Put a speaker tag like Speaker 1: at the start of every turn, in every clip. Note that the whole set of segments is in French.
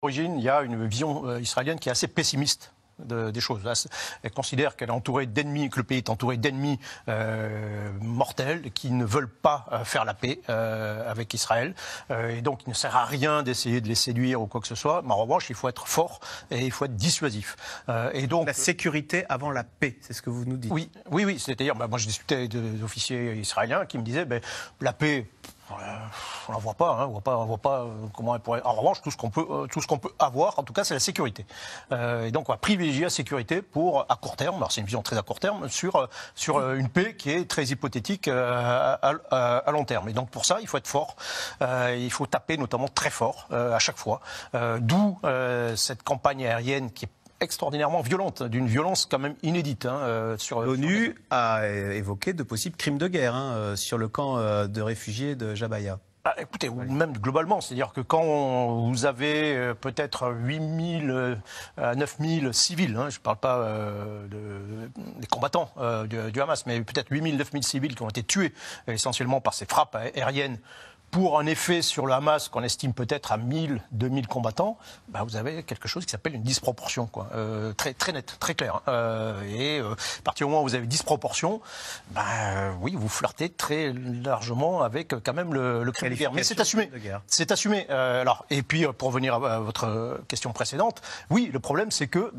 Speaker 1: Origine, il y a une vision israélienne qui est assez pessimiste des choses. Elle considère qu'elle est entourée d'ennemis, que le pays est entouré d'ennemis mortels qui ne veulent pas faire la paix avec Israël. Et donc, il ne sert à rien d'essayer de les séduire ou quoi que ce soit. Mais en revanche, il faut être fort et il faut être dissuasif.
Speaker 2: Et donc, la sécurité avant la paix, c'est ce que vous nous dites.
Speaker 1: Oui. C'est-à-dire, moi, je discutais avec des officiers israéliens qui me disaient, la paix. On n'en voit pas, on voit pas comment elle pourrait. En revanche, tout ce qu'on peut avoir, en tout cas, c'est la sécurité. Et donc, on va privilégier la sécurité à court terme. Alors, c'est une vision très à court terme sur une paix qui est très hypothétique à long terme. Et donc, pour ça, il faut être fort. Il faut taper, notamment très fort à chaque fois. D'où cette campagne aérienne qui est extraordinairement violente, d'une violence quand même inédite.
Speaker 2: L'ONU a évoqué de possibles crimes de guerre sur le camp de réfugiés de Jabalia.
Speaker 1: Écoutez, même globalement, c'est-à-dire que quand vous avez peut-être 8 000 à 9 000 civils, je ne parle pas des combattants du Hamas, mais peut-être 8 000, 9 000 civils qui ont été tués essentiellement par ces frappes aériennes, pour un effet sur le Hamas qu'on estime peut-être à 1000, 2000 combattants, vous avez quelque chose qui s'appelle une disproportion, quoi. Très, très net, très clair. Et à partir du moment où vous avez disproportion, oui, vous flirtez très largement avec quand même le crime de guerre. Mais c'est assumé. C'est assumé. Et puis, pour revenir à votre question précédente, oui, le problème, c'est que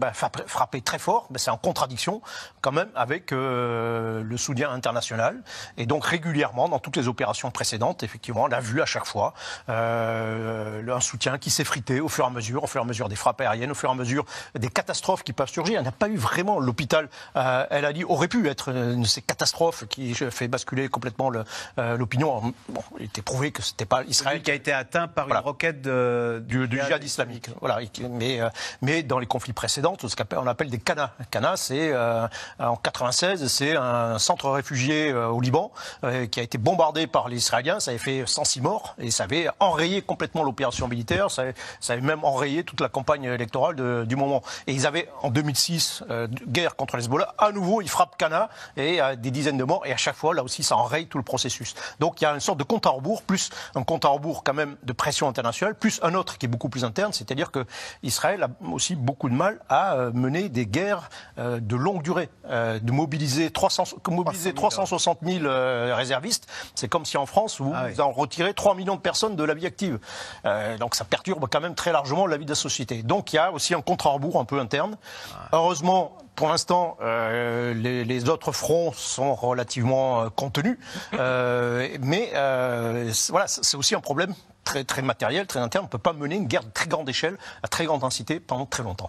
Speaker 1: frapper très fort, c'est en contradiction quand même avec le soutien international. Et donc, régulièrement, dans toutes les opérations précédentes, effectivement, on a vu à chaque fois un soutien qui s'est frité au fur et à mesure des frappes aériennes, au fur et à mesure des catastrophes qui peuvent surgir. Il n'y a pas eu vraiment l'hôpital, El Ali aurait pu être une de ces catastrophes qui fait basculer complètement l'opinion. Bon, il était prouvé que c'était pas Israël
Speaker 2: qui a été atteint par une roquette
Speaker 1: du djihad islamique. Voilà. Mais dans les conflits précédents, ce qu'on appelle des Qana. Qana, c'est en 96, c'est un centre réfugié au Liban qui a été bombardé par les Israéliens. Ça avait fait 106 morts et ça avait enrayé complètement l'opération militaire. Ça avait même enrayé toute la campagne électorale du moment. Et ils avaient en 2006 guerre contre les Hezbollah. À nouveau, ils frappent Qana et des dizaines de morts. Et à chaque fois, là aussi, ça enraye tout le processus. Donc il y a une sorte de compte à rebours, plus un compte à rebours quand même de pression internationale, plus un autre qui est beaucoup plus interne, c'est-à-dire que Israël a aussi beaucoup de mal à mener des guerres de longue durée, de mobiliser 360 000 réservistes. C'est comme si en France, vous en retirez 3 millions de personnes de la vie active. Donc ça perturbe quand même très largement la vie de la société. Donc il y a aussi un contre à rebours un peu interne. Heureusement, pour l'instant, les autres fronts sont relativement contenus. Mais voilà, c'est aussi un problème très, très matériel, très interne. On ne peut pas mener une guerre de très grande échelle, à très grande intensité pendant très longtemps.